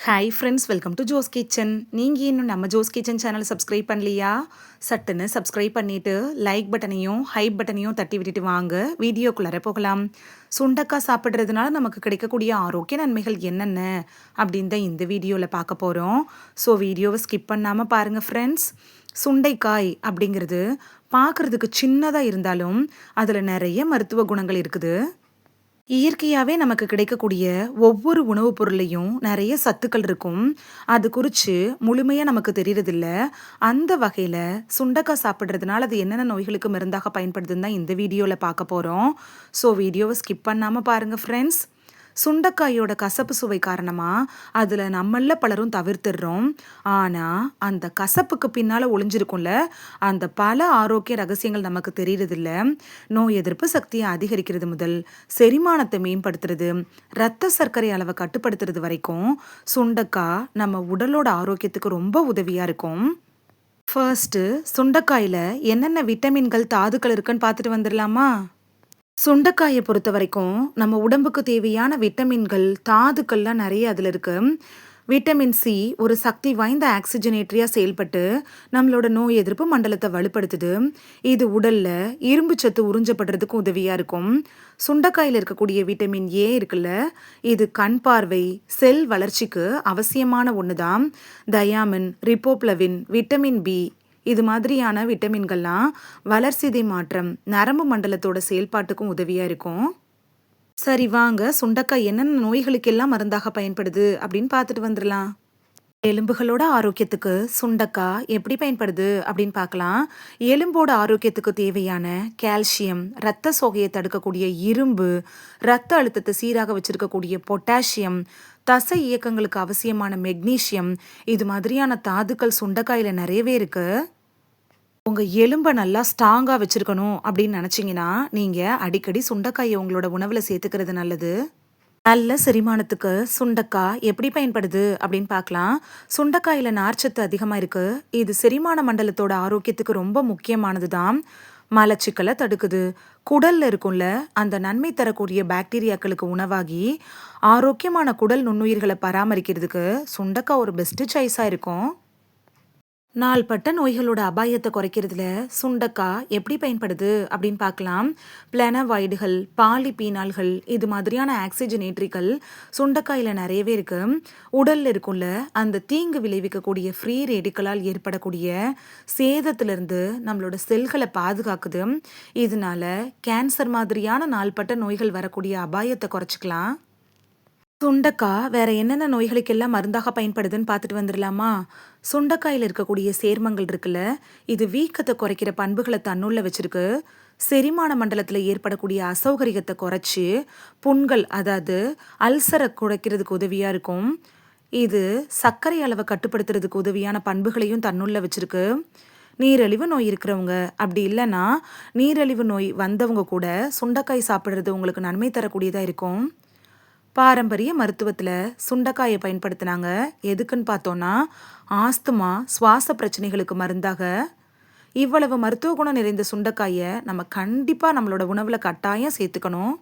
Hi friends, welcome to Jo's kitchen. நீங்கள் இன்னும் நம்ம ஜோஸ் கிச்சன் சேனல் சப்ஸ்கிரைப் பண்ணலையா? சட்டுன்னு சப்ஸ்கிரைப் பண்ணிவிட்டு லைக் பட்டனையும் ஹைப் பட்டனையும் தட்டி விட்டுட்டு வாங்க வீடியோக்குள்ளார போகலாம். சுண்டக்காய் சாப்பிட்றதுனால நமக்கு கிடைக்கக்கூடிய ஆரோக்கிய நன்மைகள் என்னென்ன அப்படின்னு தான் இந்த வீடியோவில் பார்க்க போகிறோம். ஸோ வீடியோவை ஸ்கிப் பண்ணாமல் பாருங்கள் ஃப்ரெண்ட்ஸ். சுண்டைக்காய் அப்படிங்கிறது பார்க்குறதுக்கு சின்னதாக இருந்தாலும் அதில் நிறைய மருத்துவ குணங்கள் இருக்குது. இயற்கையாகவே நமக்கு கிடைக்கக்கூடிய ஒவ்வொரு உணவுப் பொருளையும் நிறைய சத்துக்கள் இருக்கும். அது குறித்து முழுமையாக நமக்கு தெரியறதில்ல. அந்த வகையில் சுண்டைக்காய் சாப்பிட்றதுனால அது என்னென்ன நோய்களுக்கு மருந்தாக பயன்படுதுன்னு தான் இந்த வீடியோவில் பார்க்க போகிறோம். ஸோ வீடியோவை ஸ்கிப் பண்ணாமல் பாருங்கள் ஃப்ரெண்ட்ஸ். சுண்டைக்காயோட கசப்பு சுவை காரணமாக அதில் நம்மள பலரும் தவிர்த்துடுறோம். ஆனால் அந்த கசப்புக்கு பின்னால் ஒளிஞ்சிருக்கும்ல, அந்த பல ஆரோக்கிய ரகசியங்கள் நமக்கு தெரியறதில்ல. நோய் எதிர்ப்பு சக்தியை அதிகரிக்கிறது முதல் செரிமானத்தை மேம்படுத்துறது, இரத்த சர்க்கரை அளவை கட்டுப்படுத்துறது வரைக்கும் சுண்டைக்காய் நம்ம உடலோட ஆரோக்கியத்துக்கு ரொம்ப உதவியாக இருக்கும். ஃபர்ஸ்ட்டு சுண்டைக்காயில் என்னென்ன விட்டமின்கள் தாதுக்கள் இருக்குன்னு பார்த்துட்டு வந்துடலாமா? சுண்டைக்காயை பொறுத்த வரைக்கும் நம்ம உடம்புக்கு தேவையான விட்டமின்கள் தாதுக்கள்லாம் நிறைய அதில் இருக்கு. விட்டமின் சி ஒரு சக்தி வாய்ந்த ஆக்சிஜனேட்டரியாக செயல்பட்டு நம்மளோட நோய் எதிர்ப்பு மண்டலத்தை வலுப்படுத்துது. இது உடல்ல இரும்பு சத்து உறிஞ்சப்படுறதுக்கு உதவியாக இருக்கும். சுண்டைக்காயில் இருக்கக்கூடிய விட்டமின் ஏ இருக்குல்ல, இது கண் பார்வை செல் வளர்ச்சிக்கு அவசியமான ஒன்று தான். தயாமின், ரிப்போப்ளவின், விட்டமின் பி இது மாதிரியான விட்டமின்கள்லாம் வளர்சிதை மாற்றம் நரம்பு மண்டலத்தோட செயல்பாட்டுக்கும் உதவியாக இருக்கும். சரி வாங்க, சுண்டைக்காய் என்னென்ன நோய்களுக்கெல்லாம் மருந்தாக பயன்படுது அப்படின்னு பார்த்துட்டு வந்துடலாம். எலும்புகளோட ஆரோக்கியத்துக்கு சுண்டைக்காய் எப்படி பயன்படுது அப்படின்னு பார்க்கலாம். எலும்போட ஆரோக்கியத்துக்கு தேவையான கால்சியம், இரத்த சோகையை தடுக்கக்கூடிய இரும்பு, இரத்த அழுத்தத்தை சீராக வச்சிருக்கக்கூடிய பொட்டாசியம், தசை இயக்கங்களுக்கு அவசியமான மெக்னீசியம், இது மாதிரியான தாதுக்கள் சுண்டைக்காயில் நிறையவே இருக்கு. உங்கள் எலும்பை நல்லா ஸ்ட்ராங்காக வச்சுருக்கணும் அப்படின்னு நினச்சிங்கன்னா நீங்கள் அடிக்கடி சுண்டைக்காயை உங்களோட உணவில் சேர்த்துக்கிறது நல்லது. நல்ல செரிமானத்துக்கு சுண்டைக்காய் எப்படி பயன்படுது அப்படின்னு பார்க்கலாம். சுண்டைக்காயில் நார்ச்சத்து அதிகமாக இருக்குது. இது செரிமான மண்டலத்தோட ஆரோக்கியத்துக்கு ரொம்ப முக்கியமானது தான். மலச்சிக்கலை தடுக்குது. குடல்ல இருக்கும்ல, அந்த நன்மை தரக்கூடிய பாக்டீரியாக்களுக்கு உணவாகி ஆரோக்கியமான குடல் நுண்ணுயிர்களை பராமரிக்கிறதுக்கு சுண்டைக்காய் ஒரு பெஸ்ட் சாய்ஸாக இருக்கும். நாள்பட்ட நோய்களோட அபாயத்தை குறைக்கிறதுல சுண்டைக்காய் எப்படி பயன்படுது அப்படின்னு பார்க்கலாம். பிளனவாய்டுகள், பாலிபீனால்கள் இது மாதிரியான ஆக்சிஜனேட்டரிகள் சுண்டைக்காயில் நிறையவே இருக்கு. உடல்ல இருக்கும்ல, அந்த தீங்கு விளைவிக்கக்கூடிய ஃப்ரீ ரேடிக்கலால் ஏற்படக்கூடிய சேதத்திலிருந்து நம்மளோட செல்களை பாதுகாக்குது. இதனால கேன்சர் மாதிரியான நாள்பட்ட நோய்கள் வரக்கூடிய அபாயத்தை குறைச்சிக்கலாம். சுண்டைக்காய் வேற என்னென்ன நோய்களுக்கெல்லாம் மருந்தாக பயன்படுதுன்னு பார்த்துட்டு வந்துடலாமா? சுண்டைக்காயில் இருக்கக்கூடிய சேர்மங்கள் இருக்குல்ல, இது வீக்கத்தை குறைக்கிற பண்புகளை தன்னுள்ள வச்சிருக்கு. செரிமான மண்டலத்தில் ஏற்படக்கூடிய அசௌகரியத்தை குறைச்சி புண்கள், அதாவது அல்சரை குறைக்கிறதுக்கு உதவியாக இருக்கும். இது சர்க்கரை அளவை கட்டுப்படுத்துறதுக்கு உதவியான பண்புகளையும் தன்னுள்ள வச்சிருக்கு. நீரிழிவு நோய் இருக்கிறவங்க, அப்படி இல்லைன்னா நீரிழிவு நோய் வந்தவங்க கூட சுண்டைக்காய் சாப்பிட்றது உங்களுக்கு நன்மை தரக்கூடியதாக இருக்கும். பாரம்பரிய மருத்துவத்தில் சுண்டைக்காயை பயன்படுத்தினாங்க. எதுக்குன்னு பார்த்தோன்னா ஆஸ்துமா, சுவாச பிரச்சனைகளுக்கு மருந்தாக. இவ்வளவு மருத்துவ குணம் நிறைந்த சுண்டைக்காயை நம்ம கண்டிப்பாக நம்மளோட உணவில் கட்டாயம் சேர்த்துக்கணும்.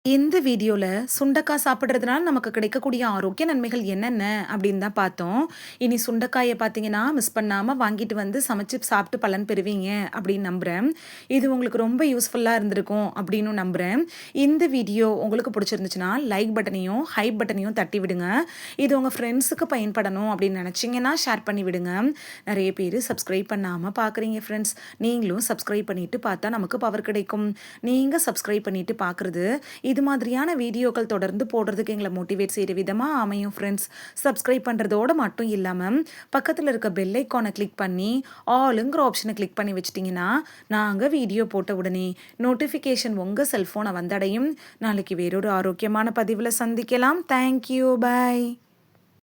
இந்த வீடியோவில் சுண்டைக்காய் சாப்பிட்றதுனால நமக்கு கிடைக்கக்கூடிய ஆரோக்கிய நன்மைகள் என்னென்ன அப்படின்னு தான் பார்த்தோம். இனி சுண்டைக்காயை பார்த்தீங்கன்னா மிஸ் பண்ணாமல் வாங்கிட்டு வந்து சமைச்சு சாப்பிட்டு பலன் பெறுவீங்க அப்படின்னு நம்புகிறேன். இது உங்களுக்கு ரொம்ப யூஸ்ஃபுல்லாக இருந்திருக்கும் அப்படின்னு நம்புகிறேன். இந்த வீடியோ உங்களுக்கு பிடிச்சிருந்துச்சுன்னா லைக் பட்டனையும் ஹைப் பட்டனையும் தட்டி விடுங்க. இது உங்கள் ஃப்ரெண்ட்ஸுக்கு பயன்படணும் அப்படின்னு நினச்சிங்கன்னா ஷேர் பண்ணி விடுங்க. நிறைய பேர் சப்ஸ்கிரைப் பண்ணாமல் பார்க்குறீங்க ஃப்ரெண்ட்ஸ். நீங்களும் சப்ஸ்கிரைப் பண்ணிவிட்டு பார்த்தா நமக்கு பவர் கிடைக்கும். நீங்கள் சப்ஸ்கிரைப் பண்ணிவிட்டு பார்க்குறது இது மாதிரியான வீடியோக்கள் தொடர்ந்து போடுறதுக்கு எங்களை மோட்டிவேட் செய்கிற விதமாக அமையும் ஃப்ரெண்ட்ஸ். சப்ஸ்கிரைப் பண்ணுறதோடு மட்டும் இல்லாமல் பக்கத்தில் இருக்க பெல் ஐக்கானை கிளிக் பண்ணி ஆளுங்கிற ஆப்ஷனை கிளிக் பண்ணி வச்சிட்டிங்கன்னா நாங்கள் வீடியோ போட்ட உடனே நோட்டிஃபிகேஷன் உங்கள் செல்ஃபோனை வந்தடையும். நாளைக்கு வேறொரு ஆரோக்கியமான பதிவில் சந்திக்கலாம். தேங்க்யூ, பாய்.